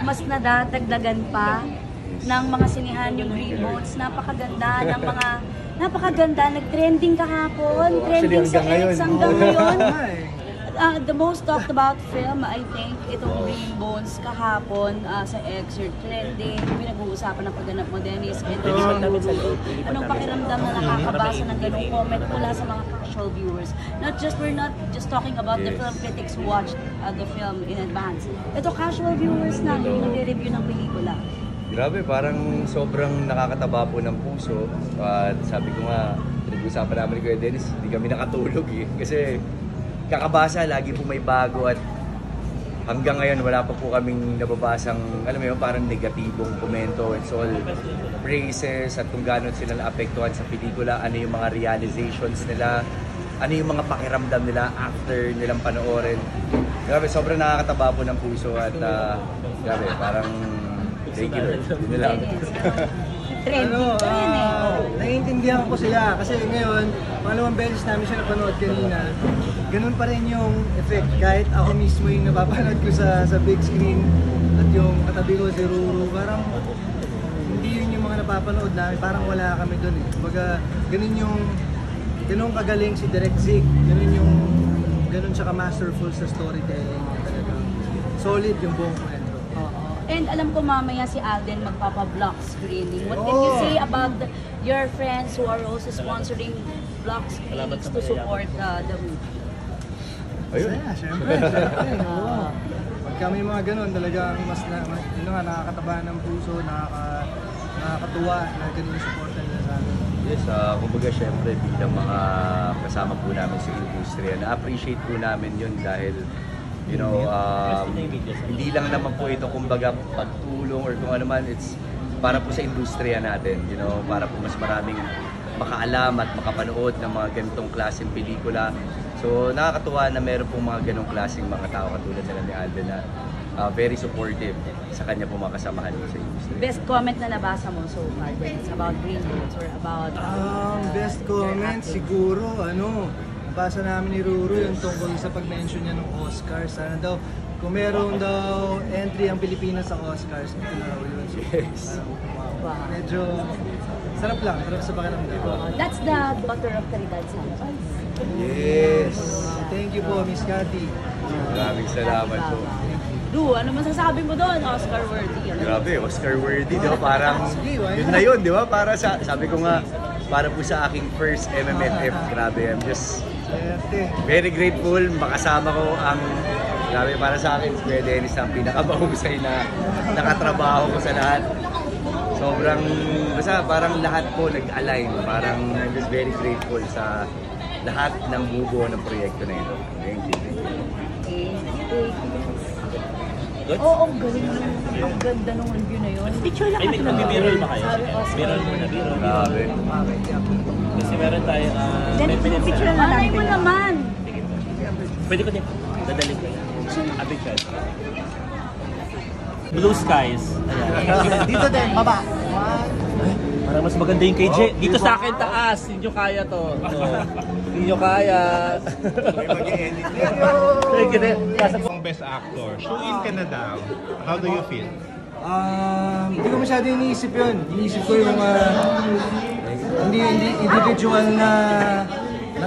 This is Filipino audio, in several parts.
mas nadadagdagan pa ng mga sinihan yung Green Bones. Napakaganda ng mga nag-trending kahapon, trending sa X hanggang ngayon. The most talked about film, I think, itong Green Bones kahapon sa X, your trending, pinag-uusapan ng pagganap mo, Dennis. Anong pakiramdam na nakakabasa ng ganung comment mula sa mga casual viewers? We're not just talking about the film critics who watched the film in advance. Ito, casual viewers na yung nag-review ng pelikula. Grabe, parang sobrang nakakataba po ng puso. At sabi ko nga, pinag-usapan namin ni Kuya Dennis, hindi kami nakatulog kasi kakabasa, lagi po may bago at hanggang ngayon wala pa po kaming nababasang, alam mo yun, parang negatibong komento. It's all praises at kung gano'n sila naapektuhan sa pelikula, ano yung mga realizations nila, ano yung mga pakiramdam nila after nilang panoorin. Grabe, sobrang nakakataba po ng puso at grabe, parang thank you Lord. Yun lang. Naiintindihan ko sila kasi ngayon, pangalawang beses namin siya napanood kanina. Ganun pa rin yung effect kahit ako mismo yung napapanood ko sa big screen at yung katabi ko si Ruru, parang hindi yun yung mga napapanood namin, parang wala kami doon eh. Kumbaga, ganun kagaling si Direk Zig, ganun siya ka-masterful sa storytelling. Talagang solid yung buong kwento. And alam ko mamaya si Alden magpapa-block screening. What can you say about your friends who are also sponsoring block screenings to support the movie? Ayun. Siyempre. Pag kami mga ganun, talagang mas nakakataba ng puso, nakakatuwa na ganun yung support nila sa amin. Yes, kumbaga syempre bilang mga kasama po namin sa industriya, na-appreciate po namin yun dahil you know, hindi lang naman po ito kumbaga pagtulong or kung ano man, it's para po sa industriya natin, you know, para po mas maraming makaalam at makapanood ng mga ganitong klaseng pelikula. So nakakatuwa na meron pong mga ganong klaseng mga tao katulad nila ni Alden na very supportive sa kanya po mga kasamahan sa industriya. Best comment na nabasa mo so far, Dennis, about Green Bones or about... best comment siguro, basa namin ni Ruru yung tungkol sa pag-mention niya ng Oscars. Sana daw, kung meron daw entry ang Pilipinas sa Oscars, ito na raw yun. So, Yes. Medyo sarap sa pakiramdam. That's the daughter of Caridad Santos. Yes! Thank you po, Miss Cathy. Maraming salamat po. Lu, ano masasabi mo doon? Oscar worthy. Grabe, Oscar worthy, di ba? Parang yun na yun, di ba? Para sa, sabi ko nga, para po sa aking first MMFF, grabe, I'm just very grateful. Makasama ko ang, grabe, para sa akin, Kuya Dennis ang pinakamahusay na nakatrabaho ko sa lahat. Sobrang, basta parang lahat po nag-align. Parang I'm just very grateful sa lahat ng bubuo ng proyekto na ito. Thank you. Oo, galing nun. Ang ganda nung review na yun. Picture lang natin. Nag-mirror ba kayo? Mirror muna, mirror. Grabe. Kasi meron tayo, Picture lang natin. Mo naman. Pwede ko din. Dadalik ko. A picture. Blue skies. Dito din, baba. Parang mas maganda yung kay J. Dito sa akin taas. Hindi nyo kaya to. Hindi nyo kaya. Ang best actor, shoe-in ka na daw. How do you feel? Hindi ko masyado iniisip yun. Iniisip ko yung hindi individual na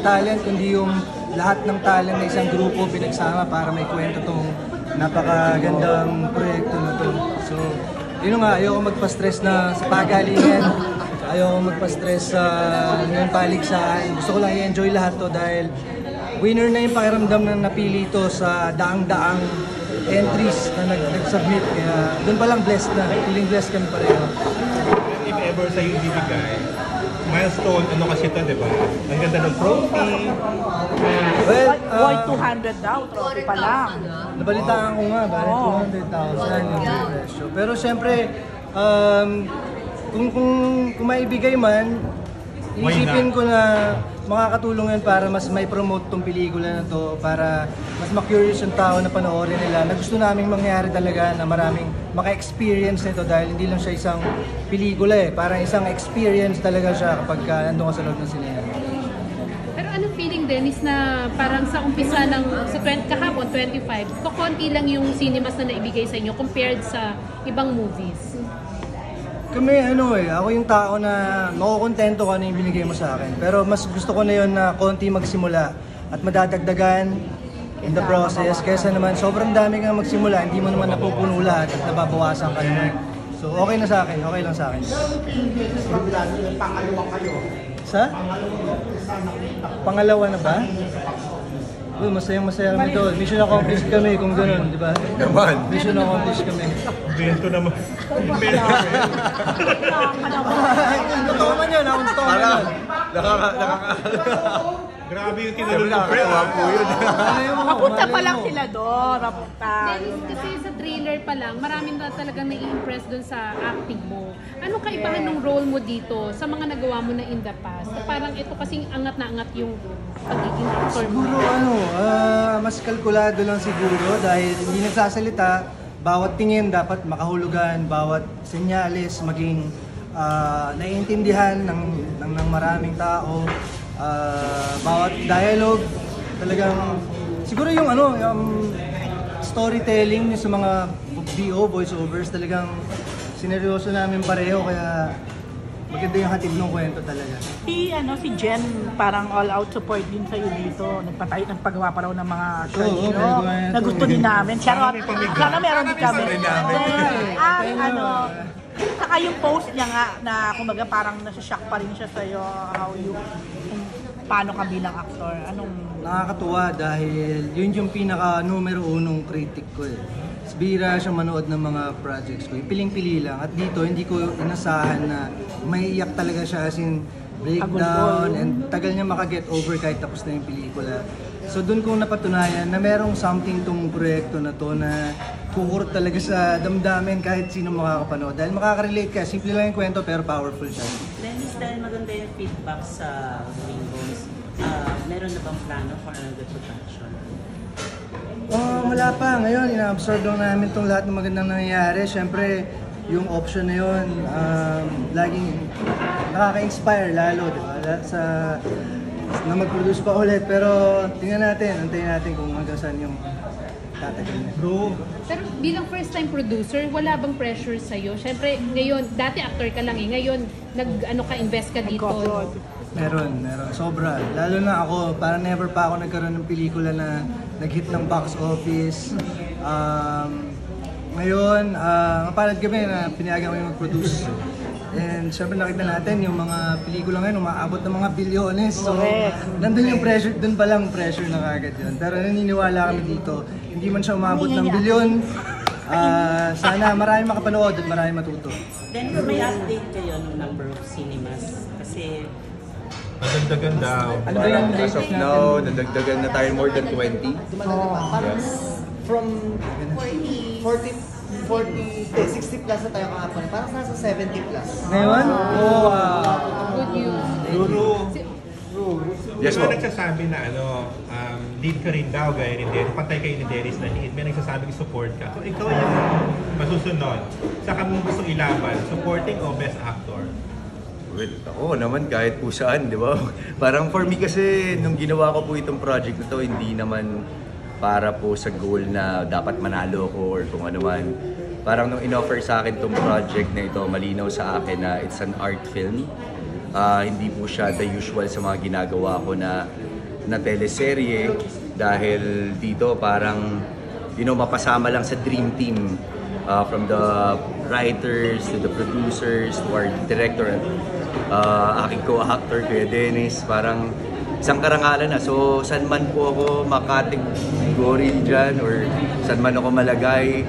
talent, kundi yung lahat ng talent na isang grupo pinagsama para may kwento tong napakagandang proyekto na to. So, yun nga, ayoko magpa-stress na sa pagalingan. Ayoko magpa-stress sa yung paligsahan. Gusto ko lang i-enjoy lahat to dahil winner na yung pakiramdam na napili ito sa daang-daang entries na nag-submit. Kaya doon pa lang blessed na. Feeling blessed kami pareho. If ever sa'yo ibibigay, milestone, ano kasi ito, di ba? Ang ganda ng trophy. Well, Boy, 200 daw, trophy pa lang. nabalitaan ko nga, bali 200,000 yung presyo. Pero syempre, kung maibigay man, iisipin ko na makakatulong yan para mas may promote tong pelikula na to, para mas ma-curious yung tao na panoorin nila, na gusto naming mangyari talaga na maraming maka-experience nito dahil hindi lang siya isang pelikula parang isang experience talaga siya kapag nandun ka sa loob ng sinehan. Pero ano feeling lang, Dennis, na parang sa umpisa sa kahapon, 25, kukunti lang yung cinemas na naibigay sa inyo compared sa ibang movies. Kami ako yung tao na makukontento ko ano yung binigay mo sa akin. Pero mas gusto ko na yun na konti magsimula at madadagdagan in the process. Kesa naman sobrang dami kang magsimula, hindi mo naman napupuno lahat at nababawasan ka naman. So okay na sa akin, okay lang sa akin. Sa? Pangalawa na ba? Uy, masayang-masaya kami doon. Mission accomplished kami kung gano'n, di ba? Naman. Mission accomplished kami. Bento naman. Totoo man yun, ako totoo man yun. Grabe yung tinulong ng friend. po yun. Papunta pa lang sila doon, papunta. Dennis, kasi sa trailer pa lang, maraming na talagang nai-impress dun sa acting mo. Anong kaibahan ng role mo dito sa mga nagawa mo na in the past? Parang ito kasing angat na angat yung pagiging actor mo. Siguro mas kalkulado lang siguro dahil hindi nagsasalita. Bawat tingin dapat makahulugan, bawat senyales maging naiintindihan ng maraming tao. Bawat dialogue talagang siguro yung yung storytelling sa mga voiceovers talagang sineryoso namin pareho kaya maganda yung hatid ng kwento talaga. Si Jen parang all out support din sa'yo dito. Nagpagawa pa raw ng mga short show. Na gusto din namin. Charot. Sana meron din kami. Saka yung post niya nga na kumbaga parang nasa-shock pa rin siya sa'yo paano ka bilang aktor? Nakakatuwa dahil yun yung pinaka numero unong critic ko eh. Bira siya manood ng mga projects ko. Piling-pili lang. At dito, hindi ko inasahan na may iyak talaga siya as in breakdown and tagal niya makaget over kahit tapos na yung pelikula. So doon ko napatunayan na merong something tong proyekto na to na kukurot talaga sa damdamin kahit sino makakapanood. Dahil makaka-relate ka. Simple lang yung kwento pero powerful siya. Dennis, dahil maganda yung feedback sa Rainbows, meron na bang plano for another production? Wala pa. Ngayon, ina-absorb lang namin itong lahat ng magandang nangyayari. Siyempre, yung option na yun, laging nakaka-inspire lalo, di ba? Na mag-produce pa ulit. Pero tingnan natin, antayin natin kung hanggang saan yung tatagal na. Pero bilang first time producer, wala bang pressure sa'yo? Siyempre, ngayon, dati actor ka lang ngayon, invest ka dito. Meron. Sobra. Lalo na ako, parang never pa ako nagkaroon ng pelikula na nag-hit ng box office. Ngayon, mapalad kami na pinayagan ko yung mag-produce. And syempre nakita natin yung mga pelikula ngayon, umaabot ng mga bilyones. So, nandun yung pressure, dun pa lang pressure na kagad yun. Pero naniniwala kami dito, hindi man siya umabot ng bilyon. Sana marami makapanood at marami matuto. Then may update kayo ng number of cinemas? Kasi Nadagdagan daw. Ano ba yung As of latest now, natin? nadagdagan na tayo more than 20. Parang from 60 plus na tayo kahapon. Parang nasa 70 plus. Ngayon? Good news. Yes, May po. nagsasabi na lead ka rin daw, gaya ni Dennis, patay kayo ni Dennis na lead. May nagsasabing support ka. Kung ikaw yung masusunod, saka mo gusto ilaban, supporting o best actor? Well, ako naman kahit po saan, di ba? Parang for me kasi, nung ginawa ko po itong project na to, hindi naman para po sa goal na dapat manalo ko or kung ano man. Parang nung in-offer sa akin itong project na ito, malinaw sa akin na it's an art film. Hindi po siya the usual sa mga ginagawa ko na teleserye. Dahil dito parang, mapasama lang sa dream team. From the writers, to the producers, to our director, aking co-actor, Kuya Dennis, parang isang karangalan na. So, saan man po ako makategori dyan or saan man ako malagay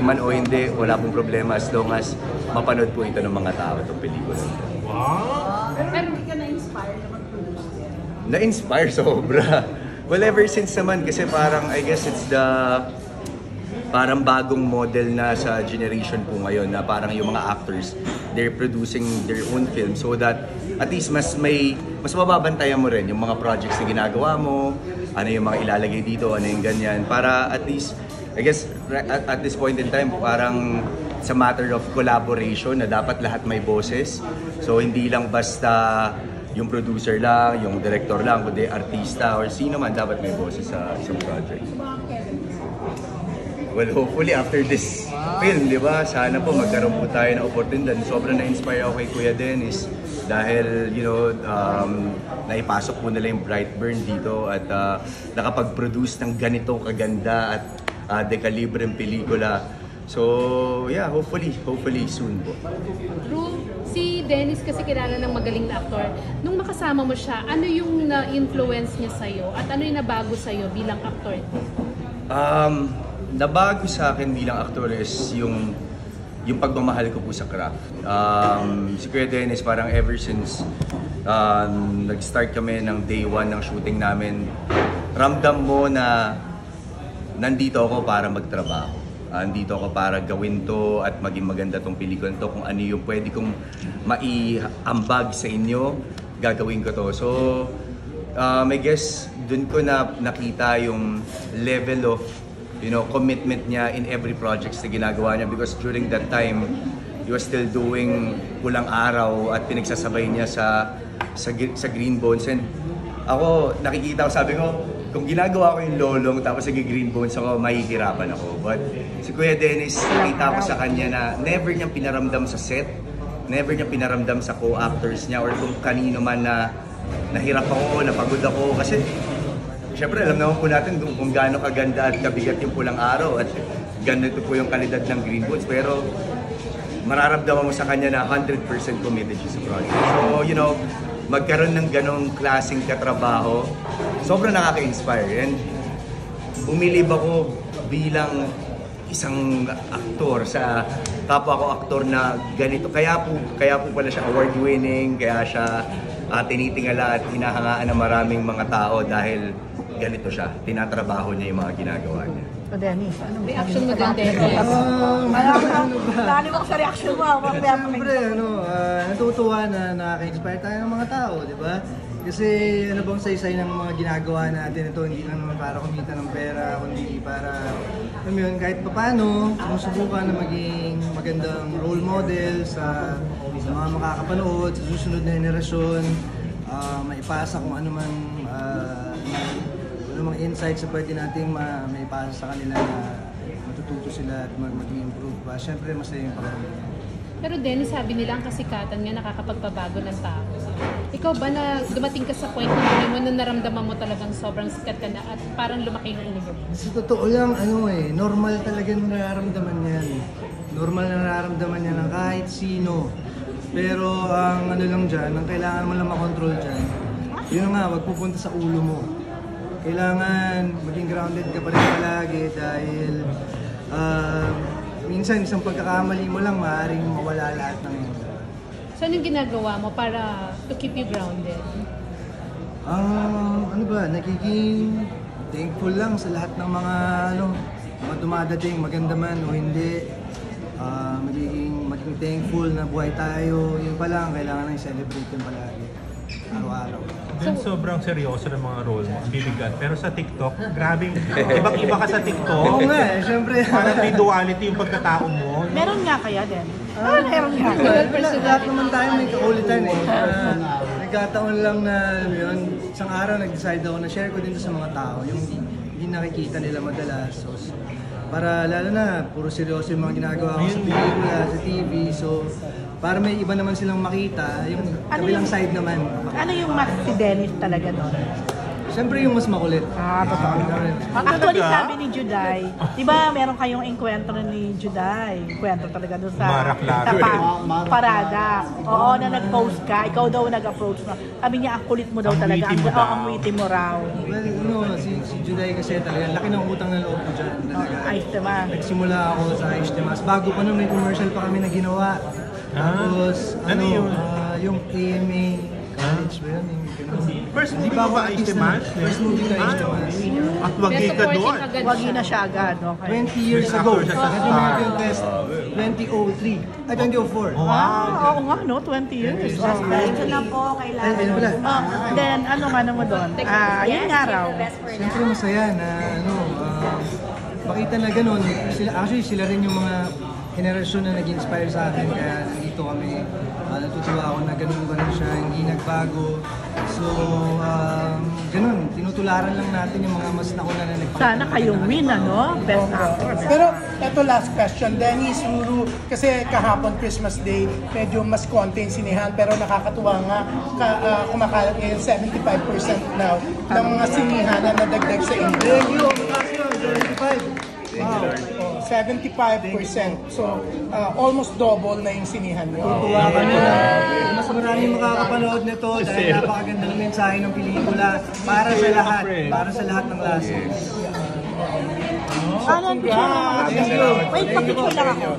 man o hindi, wala pong problema as long as mapanood po ito ng mga tao itong pelikula. Wow! Pero hindi ka na-inspire na mag-produce yan? Na-inspire sobra. Well, ever since naman kasi parang I guess it's the parang bagong model na sa generation po ngayon na parang yung mga actors, they're producing their own film so that at least mas mababantayan mo rin yung mga projects na ginagawa mo, ano yung mga ilalagay dito, ano yung ganyan, para at least, I guess, at this point in time, parang it's a matter of collaboration na dapat lahat may boses. So hindi lang basta yung producer lang, yung director lang, kundi artista or sino man dapat may boses sa isang project. Well, hopefully after this film, di ba? Sana po magkaroon po tayo ng oportunidad. Sobrang na-inspire ako kay Kuya Dennis dahil, naipasok po nila yung Brightburn dito at nakapag-produce ng ganitong kaganda at dekalibreng pelikula. So, yeah, hopefully soon po. True, si Dennis kasi kilala ng magaling na aktor. Nung makasama mo siya, ano yung na-influence niya sa'yo? At ano yung nabago sa'yo bilang aktor? Nabago sa akin bilang aktor is yung pagmamahal ko po sa craft. Si Kuya Dennis parang ever since nag-start kami ng day 1 ng shooting namin, ramdam mo na nandito ako para magtrabaho. Nandito ako para gawin to at maging maganda tong pelikula to. Kung ano yung pwede kong maiambag sa inyo, gagawin ko to. So, I guess dun ko na nakita yung level of commitment niya in every projects na ginagawa niya because during that time, he was still doing Pulang Araw at pinagsasabay niya sa Green Bones. And ako, nakikita ko, sabi ko, kung ginagawa ko yung Lolong tapos nag-Green Bones ako, mahihirapan ako. But si Kuya Dennis, nakita ko sa kanya na never niyang pinaramdam sa set, never niyang pinaramdam sa co-actors niya or kung kanino man na nahirap ako, napagod ako. Kasi siyempre, alam naman po natin kung gaano kaganda at kabigat yung Pulang Araw at ganito po yung kalidad ng Green Bones. Pero mararamdaman mo sa kanya na 100% committed siya sa project. So, magkaroon ng ganong klaseng katrabaho, sobrang nakaka-inspire. And bumilib ako bilang isang aktor sa kapwa ko aktor na ganito. Kaya po pala siya award-winning, kaya siya tinitingala at hinahangaan ng maraming mga tao dahil ganito siya, tinatrabaho niya yung mga ginagawa niya. So Dennis, anong Reaction mo din, Dennis? Lalo mo sa reaction mo. Siyempre, natutuwa na nakaka-inspire tayo ng mga tao, di ba? Kasi ano bang saysay ng mga ginagawa natin ito, hindi lang naman para kumita ng pera, kundi para, kahit paano, sumusubukan na maging magandang role model sa mga makakapanood, sa susunod na henerasyon, maipasa kung ano man mga insights na pwede nating maipasa sa kanila na matututo sila at mag-improve pa. Siyempre, masaya yung pagkakamit. Pero Dennis, sabi nila ang kasikatan nga nakakapagpabago ng tao. Ikaw ba na dumating ka sa point na naramdaman mo talagang sobrang sikat ka na at parang lumaki yung ulo? Sa totoo lang, normal talaga nararamdaman yan. Normal na nararamdaman yan ng kahit sino. Pero ang lang dyan, ang kailangan mo lang makontrol dyan, yun nga, wag pupunta sa ulo mo. Kailangan maging grounded ka pa rin palagi dahil minsan isang pagkakamali mo lang maaaring mawala lahat ng yun. So anong ginagawa mo para to keep you grounded? Nagiging thankful lang sa lahat ng mga mga dumadating, maganda man o hindi. Maging thankful na buhay tayo. Yun pa lang, kailangan na i-celebrate yun palagi. Araw-araw. Then sobrang seryoso ng mga role mo, ang bibigat. Pero sa TikTok, grabing ibang-iba ka sa TikTok. Oo nga, syempre. Parang may duality yung pagkatao mo. Meron nga kaya din. Meron nga. Lahat naman tayo may kaulitan nagkataon lang na isang araw nag-decide ako na share ko din sa mga tao yung hindi nakikita nila madalas. So, para lalo na, puro seryoso yung mga ginagawa ko sa pelikula, sa TV. So, para may iba naman silang makita, yung kabilang side naman. Ano yung mas si Dennis talaga doon? Siyempre yung mas makulit. Totoo. Actually, sabi ni Juday, di ba meron kayong enkwentro ni Juday? Enkwentro talaga doon sa parada. Oo, na nag-post ka. Ikaw daw nag-approach mo. Sabi niya, ang kulit mo daw talaga. Ang witty mo raw. Well, si Juday kasi talaga, laki ng utang na loob ko dyan. Ayos naman. Nagsimula ako sa Ayos Temas. Bago pa nun, may commercial pa kami na ginawa. Tapos, yung AMA College ba yun? First movie ba Ayos Temas? First movie na Ayos Temas. At wagi ka doon. Wagi na siya agad. 20 years ago. Nag-American yung test. 2003. Ay, 2004. Oo nga, 20 years. Ito na po, kailangan. Then, ano mo doon? Ayun nga raw. Siyempre masaya na, makita na ganun. Actually, sila rin yung mga henerasyon na nag-inspire sa akin, kaya nandito kami. Natutuwa ako na ganun pa rin siya, hindi nagbago. So, ganun, tinutularan lang natin yung mga mas nauna na nagpapalala. Sana kayong win, ano? Best actor. Pero eto last question, Dennis, Ruru, kasi kahapon Christmas Day, medyo mas konti yung sinihan, pero nakakatuwa nga, kumakalat ngayon 75% now ng mga sinihan na nadagdag sa India. 75%. So, almost double na yung sinihan nyo. Tuwa ka na. Mas maraming makakapanood nito dahil napakaganda ng mensahe ng pelikula para sa lahat. Para sa lahat ng klase. Ano, picture lang ako. Wait, pa-picture lang ako.